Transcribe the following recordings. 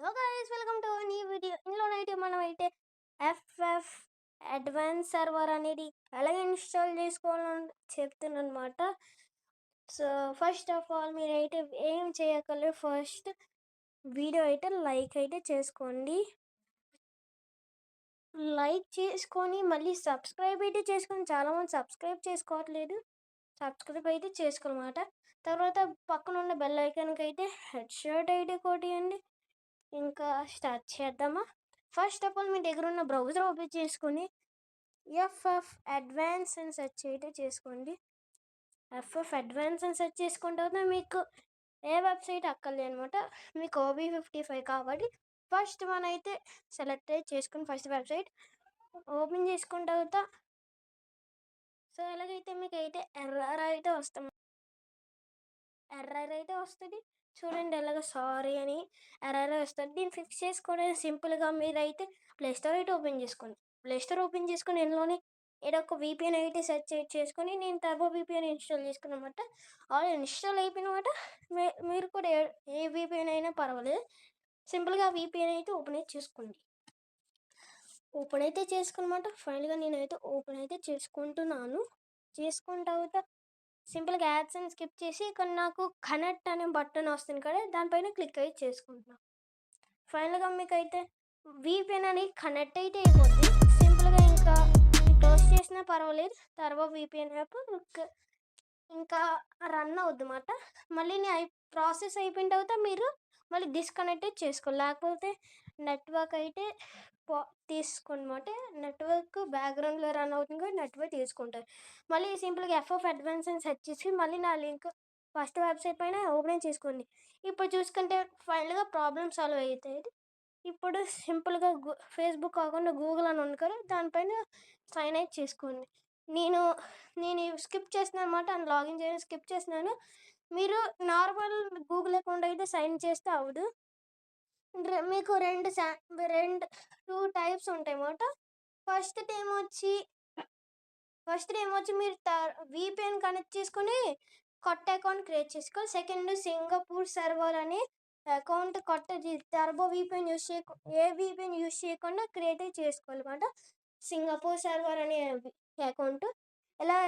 Hello guys, welcome to new video. ఇందులోనైతే మనమైతే FF advance server అనేది ఎలా ఇన్స్టాల్ చేసుకోవాలని చెప్తున్నాను అనమాట. సో ఫస్ట్ ఆఫ్ ఆల్ మీరైతే ఏం చేయగలరు, ఫస్ట్ వీడియో అయితే లైక్ అయితే చేసుకోండి. లైక్ చేసుకొని మళ్ళీ సబ్స్క్రైబ్ అయితే చేసుకొని, చాలామంది సబ్స్క్రైబ్ చేసుకోవట్లేదు. సబ్స్క్రైబ్ అయితే చేసుకోవాలన్నమాట. తర్వాత పక్కన ఉన్న బెల్ ఐకాన్కి అయితే హెడ్ షాట్ అయితే కొట్టేయండి. ఇంకా స్టార్ట్ చేద్దామా? ఫస్ట్ ఆఫ్ ఆల్ మీ దగ్గర ఉన్న బ్రౌజర్ ఓపెన్ చేసుకొని ఎఫ్ఎఫ్ అడ్వాన్స్ అని సెర్చ్ అయితే చేసుకోండి. ఎఫ్ఎఫ్ అడ్వాన్స్ అని సెర్చ్ చేసుకున్న తర్వాత మీకు ఏ వెబ్సైట్ అక్కర్లేదు అనమాట. మీకు OB55 కాబట్టి ఫస్ట్ మనం అయితే సెలెక్ట్ అయితే చేసుకుని ఫస్ట్ వెబ్సైట్ ఓపెన్ చేసుకున్న తర్వాత సో ఎలాగైతే మీకు అయితే ఎర్రర్ అయితే వస్తుంది. చూడండి, ఎలాగ సారీ అని ఎర్రర్ వస్తుంది. దీన్ని ఫిక్స్ చేసుకోవడానికి సింపుల్గా మీరైతే ప్లేస్టోర్ అయితే ఓపెన్ చేసుకోండి. ప్లేస్టోర్ ఓపెన్ చేసుకుని ఇందులోనే ఏదో ఒక VPN అయితే సెర్చ్ చేసుకొని నేను టర్బో VPN ఇన్స్టాల్ చేసుకున్నమాట. ఆల్ ఇన్స్టాల్ అయిపోయినమాట. మీరు కూడా ఏ VPN అయినా పర్వాలేదు. సింపుల్గా VPN అయితే ఓపెన్ అయితే చేసుకోండి. ఓపెన్ అయితే చేసుకున్నమాట. ఫైనల్గా నేనైతే ఓపెన్ అయితే చేసుకుంటున్నాను. చేసుకున్న తర్వాత సింపుల్గా యాడ్స్ అని స్కిప్ చేసి ఇక్కడ నాకు కనెక్ట్ అనే బటన్ వస్తుంది కదా, దానిపైన క్లిక్ అయితే చేసుకుంటున్నాను. ఫైనల్గా మీకు అయితే VPN అని కనెక్ట్ అయితే అయిపోద్ది. సింపుల్గా ఇంకా క్లోజ్ చేసినా పర్వాలేదు. తర్వాత VPN యాప్ ఇంకా రన్ అవుద్ది అన్నమాట. మళ్ళీ ప్రాసెస్ అయిపోయిన తర్వాత మీరు మళ్ళీ డిస్కనెక్ట్ చేసుకోవాలి. లేకపోతే నెట్వర్క్ అయితే తీసుకోనమాట. నెట్వర్క్ బ్యాక్గ్రౌండ్లో రన్ అవుతుంది కూడా నెట్వర్క్ తీసుకుంటారు. మళ్ళీ సింపుల్గా ఎఫ్ఎఫ్ అడ్వాన్స్ అని సెర్చ్ చేసి మళ్ళీ నా లింక్ ఫస్ట్ వెబ్సైట్ పైన ఓపెన్ చేసుకోండి. ఇప్పుడు చూసుకుంటే ఫైనల్గా ప్రాబ్లమ్ సాల్వ్ అవుతాయి. ఇప్పుడు సింపుల్గా ఫేస్బుక్ కాకుండా గూగుల్ అని ఉంది కదా, దానిపైన సైన్ అప్ చేసుకోండి. నేను స్కిప్ చేస్తున్నాను అనమాట. లాగిన్ చేయడం స్కిప్ చేస్తున్నాను. మీరు నార్మల్ గూగుల్ అకౌంట్ అయితే సైన్ చేస్తే అవ్వదు. మీకు రెండు 2 టైప్స్ ఉంటాయి అన్నమాట. ఫస్ట్ టైం వచ్చి మీరు VPN కనెక్ట్ చేసుకుని కొత్త అకౌంట్ క్రియేట్ చేసుకోవాలి. సెకండ్ సింగపూర్ సర్వర్ అని అకౌంట్ కొత్త టర్బో VPN ఏ VPN యూస్ చేయకుండా క్రియేట్ చేసుకోవాలన్నమాట. సింగపూర్ సర్వర్ అనే అకౌంట్ ఇలా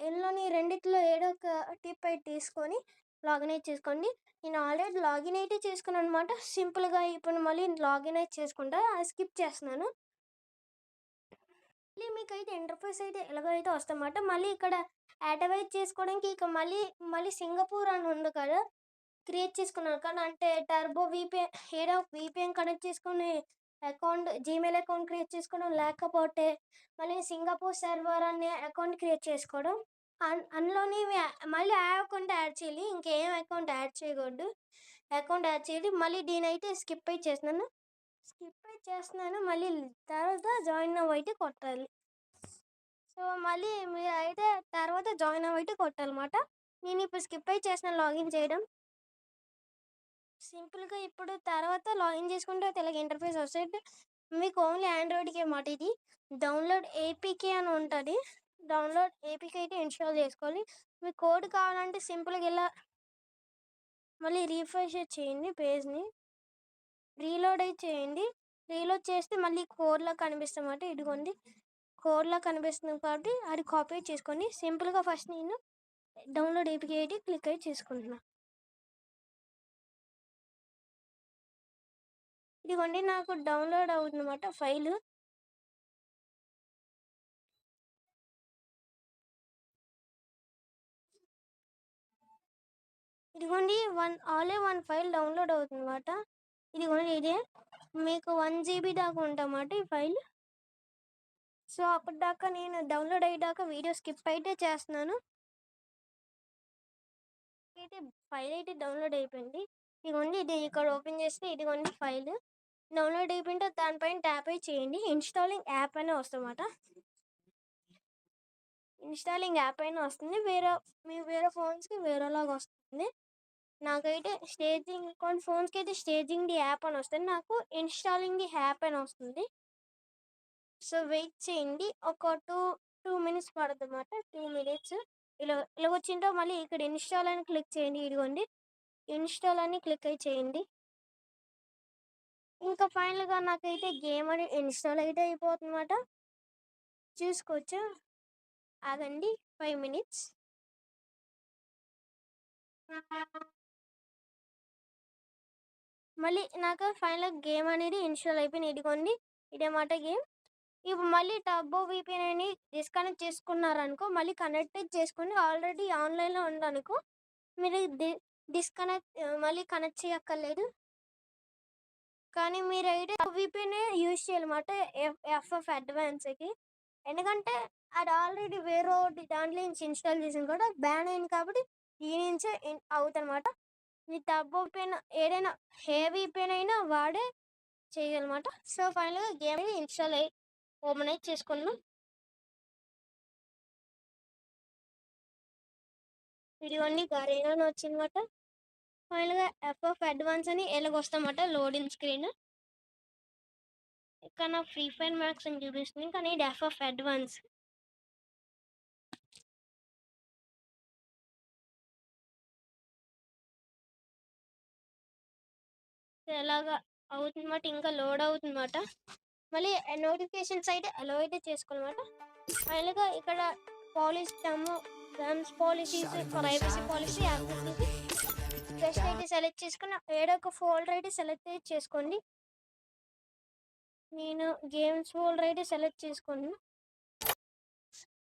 ఇందులోని రెండిట్లో ఏదో ఒక టిప్ అయితే తీసుకొని లాగిన్ అయితే చేసుకోండి. నేను ఆల్రెడీ లాగిన్ అయితే చేసుకున్నాను అనమాట. సింపుల్గా ఇప్పుడు మళ్ళీ లాగిన్ అయితే చేసుకుంటా, అది స్కిప్ చేస్తున్నాను. మళ్ళీ మీకు అయితే ఇంటర్ఫేస్ అయితే ఎలాగైతే వస్తామన్నమాట. మళ్ళీ ఇక్కడ యాక్టివేట్ చేసుకోవడానికి ఇక మళ్ళీ సింగపూర్ అని ఉంది కదా, క్రియేట్ చేసుకున్నాను కానీ అంటే టర్బో VPN ఏదో VPN కనెక్ట్ చేసుకుని జీమెయిల్ అకౌంట్ క్రియేట్ చేసుకోవడం, లేకపోతే మళ్ళీ సింగపూర్ సర్వర్ అనే అకౌంట్ క్రియేట్ చేసుకోవడం. అందులోని మళ్ళీ ఆ అకౌంట్ యాడ్ చేయాలి, ఇంకేం అకౌంట్ యాడ్ చేయకూడదు. అకౌంట్ యాడ్ చేయాలి. మళ్ళీ దీనైతే స్కిప్ అయితే చేస్తున్నాను. మళ్ళీ తర్వాత జాయిన్ నౌ అయితే కొట్టాలి. సో మళ్ళీ మీరు అయితే తర్వాత జాయిన్ నౌ అయితే కొట్టాలన్నమాట. నేను ఇప్పుడు స్కిప్ అయితే చేస్తున్నాను లాగిన్ చేయడం. సింపుల్గా ఇప్పుడు తర్వాత లాగిన్ చేసుకుంటే తెలగ ఇంటర్ఫేస్ వస్తుంది. మీకు ఓన్లీ ఆండ్రాయిడ్కి అన్నమాట. ఇది డౌన్లోడ్ APK అని ఉంటుంది. డౌన్లోడ్ APK అయితే ఇన్స్టాల్ చేసుకోవాలి. మీకు కోడ్ కావాలంటే సింపుల్గా ఇలా మళ్ళీ రీఫ్రెష్ చేయండి, పేజ్ని రీలోడ్ అయితే చేయండి. రీలోడ్ చేస్తే మళ్ళీ కోడ్లా కనిపిస్తామన్నమాట. ఇదిగోండి కోడ్లా కనిపిస్తుంది కాబట్టి అది కాపీ చేసుకోండి. సింపుల్గా ఫస్ట్ నేను డౌన్లోడ్ APK అయితే క్లిక్ అయితే చేసుకుంటున్నాను. ఇదిగోండి నాకు డౌన్లోడ్ అవుతుంది అన్నమాట ఫైల్. ఇదిగోండి వన్ ఫైల్ డౌన్లోడ్ అవుతుంది అన్నమాట. ఇదిగోండి ఇదే మీకు 1 GB దాకా ఉంటామన్నమాట ఈ ఫైల్. సో అప్పటిదాకా నేను డౌన్లోడ్ అయ్యేదాకా వీడియో స్కిప్ అయితే చేస్తున్నాను. అయితే ఫైల్ అయితే డౌన్లోడ్ అయిపోయింది. ఇదిగోండి ఇది ఇక్కడ ఓపెన్ చేస్తే ఇదిగోండి ఫైల్ డౌన్లోడ్ అయిపోయింటే దానిపైన ట్యాప్ అయితే చేయండి. ఇన్స్టాలింగ్ యాప్ అనే వస్తుందన్నమాట. ఇన్స్టాలింగ్ యాప్ అయినా వస్తుంది, వేరే ఫోన్స్కి వేరేలాగా వస్తుంది. నాకైతే కొన్ని ఫోన్స్కి అయితే స్టేజింగ్ ది యాప్ అని వస్తుంది, నాకు ఇన్స్టాలింగ్ ది యాప్ అని వస్తుంది. సో వెయిట్ చేయండి, ఒక 2 minutes పడుతుంది అన్నమాట. 2 minutes ఇలా వచ్చిందో మళ్ళీ ఇక్కడ ఇన్స్టాల్ అని క్లిక్ చేయండి. ఇదిగోండి ఇన్స్టాల్ అని క్లిక్ అయి చేయండి. ఇంకా ఫైనల్గా నాకైతే గేమ్ అని ఇన్స్టాల్ అయితే అయిపోతుందన్నమాట. చూసుకోవచ్చు. ఆగండి 5 minutes. మళ్ళీ నాకు ఫైనల్గా గేమ్ అనేది ఇన్స్టాల్ అయిపోయింది. ఇదిగోండి ఇదేమాట గేమ్. ఇప్పుడు మళ్ళీ టర్బో వీపీఎన్ అని డిస్కనెక్ట్ చేసుకున్నారనుకో, మళ్ళీ కనెక్ట్ చేసుకుని ఆల్రెడీ ఆన్లైన్లో ఉందనుకో, మీరు డిస్కనెక్ట్ మళ్ళీ కనెక్ట్ చేయక్కర్లేదు. కానీ మీరైతే వీపీఎన్ యూజ్ చేయాలన్నమాట ఎఫ్ఎఫ్ అడ్వాన్స్కి. ఎందుకంటే అది ఆల్రెడీ వేరే దాంట్లో నుంచి ఇన్స్టాల్ చేసింది కూడా బ్యాన్ అయింది కాబట్టి దీని నుంచే అవుతుందన్నమాట. ఈ టర్బో వీపీఎన్ ఏదైనా ఏ వీపీఎన్ అయినా వాడే చేయాలన్నమాట. సో ఫైనల్గా గేమ్ ఇన్స్టాల్ అయ్యి ఓపెన్ అయితే చేసుకున్నాం. ఇదిగోండి గరీనా అని వచ్చిందన్నమాట. ఫైనల్గా ఎఫ్ఎఫ్ అడ్వాన్స్ అని ఎలాగొస్తామన్నమాట లోడింగ్ స్క్రీన్. ఇక్కడ నా ఫ్రీ ఫైర్ మ్యాక్స్ అని చూపిస్తుంది, కానీ ఇది ఎఫ్ఎఫ్ అడ్వాన్స్. ఎలాగా అవుతుందన్నమాట, ఇంకా లోడ్ అవుతుందన్నమాట. మళ్ళీ నోటిఫికేషన్స్ అయితే అలో అయితే చేసుకోవాలన్నమాట. ఫైనల్గా ఇక్కడ terms policies, privacy policy, access best అయితే సెలెక్ట్ చేసుకుని ఏదో ఒక ఫోల్డర్ అయితే సెలెక్ట్ అయితే చేసుకోండి. నేను గేమ్స్ ఫోల్డర్ అయితే సెలెక్ట్ చేసుకున్నాను.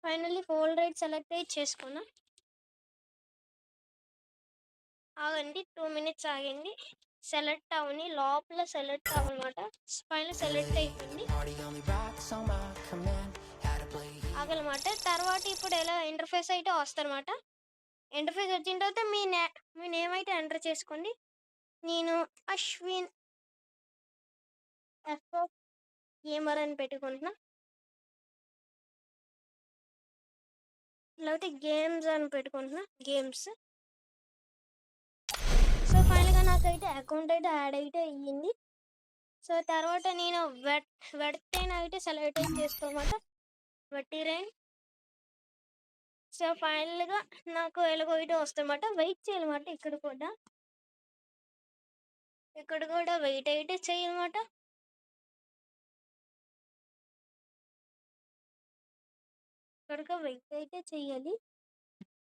ఫైనల్లీ ఫోల్డర్ అయితే సెలెక్ట్ అయితే చేసుకున్నా. ఆగండి 2 minutes ఆగండి. సెలెక్ట్ అవని లోపల సెలెక్ట్ అవ్వనమాట. ఫైనల్ సెలెక్ట్ అయిపోయింది ఆగలమాట. తర్వాత ఇప్పుడు ఎలా ఇంటర్ఫేస్ అయితే వస్తారన్నమాట. ఇంటర్ఫేస్ వచ్చిన తర్వాత మీ నేమ్ అయితే ఎంటర్ చేసుకోండి. నేను అశ్విన్ ఎఫ్ఎఫ్ గేమర్ అని పెట్టుకుంటున్నా. లేకపోతే గేమ్స్ అని పెట్టుకుంటున్నా, గేమ్స్. సో ఫైనల్గా నాకైతే అకౌంట్ అయితే యాడ్ అయితే అయ్యింది. సో తర్వాత నేను వెడ్టైన్ అయితే సెలెక్ట్ అయితే చేసుకోమాట, వెట్టిరైన్. సో ఫైనల్గా నాకు ఎలాగో అయితే వస్తాయన్నమాట. వెయిట్ చేయాలన్నమాట. ఇక్కడ కూడా వెయిట్ అయితే చేయాలన్నమాట. ఇక్కడికి వెయిట్ అయితే చెయ్యాలి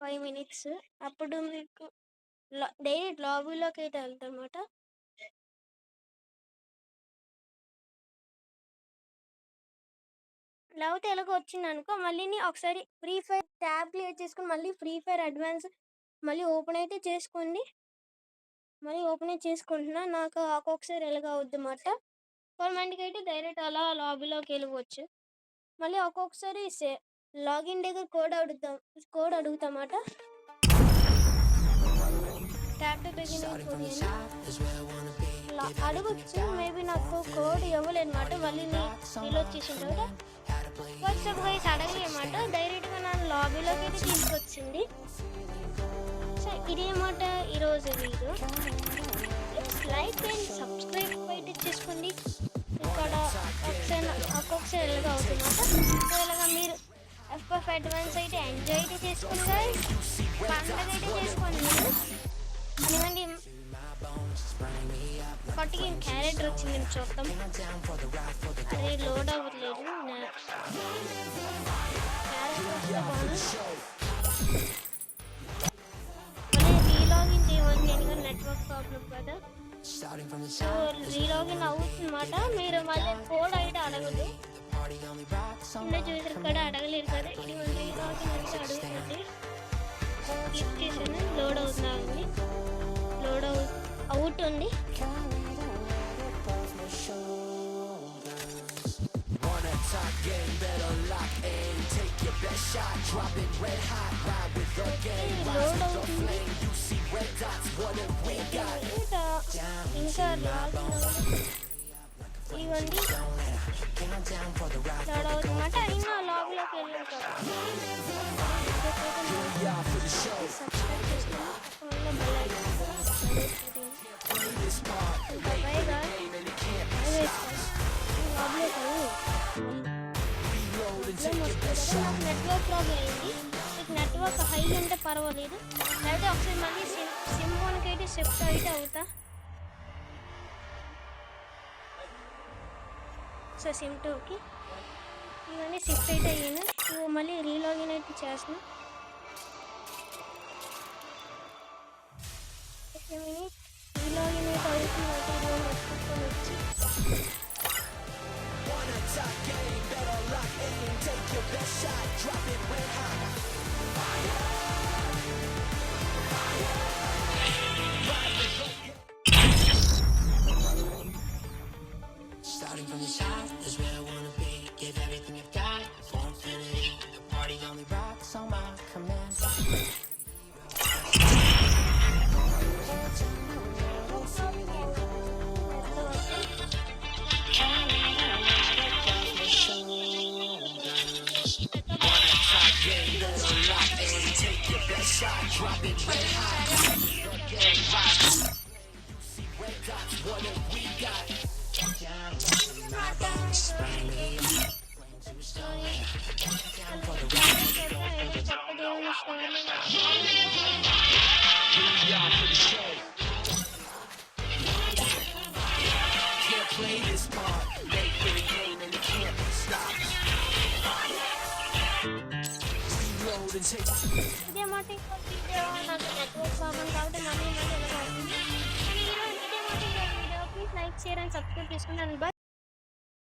5 minutes. అప్పుడు మీకు డైరెక్ట్ లాబీలోకి అయితే వెళ్తామన్నమాట. లేకపోతే ఎలాగో వచ్చింది అనుకో, మళ్ళీ ఒకసారి ఫ్రీ ఫైర్ ట్యాబ్ క్లియర్ చేసుకుని మళ్ళీ ఫ్రీ ఫైర్ అడ్వాన్స్ మళ్ళీ ఓపెన్ అయితే చేసుకోండి. మళ్ళీ ఓపెన్ అయితే చేసుకుంటున్నా. నాకు ఒక్కొక్కసారి ఎలాగ అవుద్ది అన్నమాట. కొంతమందికి అయితే డైరెక్ట్ అలా లాబీలోకి వెళ్ళిపోవచ్చు. మళ్ళీ ఒక్కొక్కసారి లాగిన్ దగ్గర కోడ్ అడుగుతామాట. ట్యాప్ టు బిగిన్ అడగచ్చు. మేబీ నాకు కోడ్ ఇవ్వలేదు అన్నమాట. మళ్ళీ రీలోడ్ చేసిన తర్వాత వాట్సాప్ గైస్ అడగలేదు అన్నమాట. డైరెక్ట్గా నన్ను లాబీలోకి అయితే తీసుకొచ్చింది. సో ఇదేమాట ఈరోజు వీడియో. లైక్ అండ్ సబ్స్క్రైబ్ అయితే చేసుకోండి. ఇక్కడ ఒక్కొక్కసారి ఎలాగ అవుతుందన్నమాట. సో ఇలాగా మీరు ఎఫ్ఎఫ్ అడ్వాన్స్ అయితే ఎంజాయ్ అయితే చేసుకోండి గైస్. పండగ అయితే చేసుకోండి మీరు. ఎందుకంటే కొత్తగా క్యారెక్టర్ వచ్చింది చూద్దాం. అదే లోడ్ అవ్వట్లేదు మళ్ళీ రీలాగిన్ చేయమని, ఎందుకంటే నెట్వర్క్ ప్రాబ్లం కదా. సో రీలాగిన్ అవుతుందన్నమాట. మీరు మళ్ళీ కోడ్ అయితే అడగదు. చిన్న చూసారు కూడా అడగలేరు కదా. ఇది మళ్ళీ రీలాగిన్ అయితే అడుగుతుంది. క్లిక్ చేసాను, లోడ్ అవుతుంది. లోడ్ అవుతుంది. ఇంకా ఇవ్వండి లోడ్ అవుతుందన్నమాట. ఇంకా లాబీలోకి వెళ్ళాం కదా. సబ్స్క్రైబ్ నెట్వర్క్ ప్రాబ్లం అయింది. మీకు నెట్వర్క్ హై ఉంటే పర్వాలేదు. లేకపోతే ఒకసారి మళ్ళీ సిమ్ వన్కి అయితే షిఫ్ట్ అయితే అవుతా. సో సిమ్ 2కి ఇవన్నీ షిఫ్ట్ అయితే అయ్యాను. ఇవి మళ్ళీ రీలాగిన్ అయితే చేస్తున్నాను. రీలాగిన్ అయితే అవుతుంది. వచ్చి Starting from the top is where I wanna be. Give everything I've got for infinity. The party only rocks on my command. Take your best shot, drop it way high. Red dots, what have we got? Can't play this part. Make for the game and it can't be stopped. Reload and take. ఇదే మాట ఇంకో video నాకు network problem కాబట్టి మళ్ళీ ఇలా అవుతుంది. ఈరోజు ఇదే మాట ఇంకో video please like share and subscribe చేసుకున్నాను.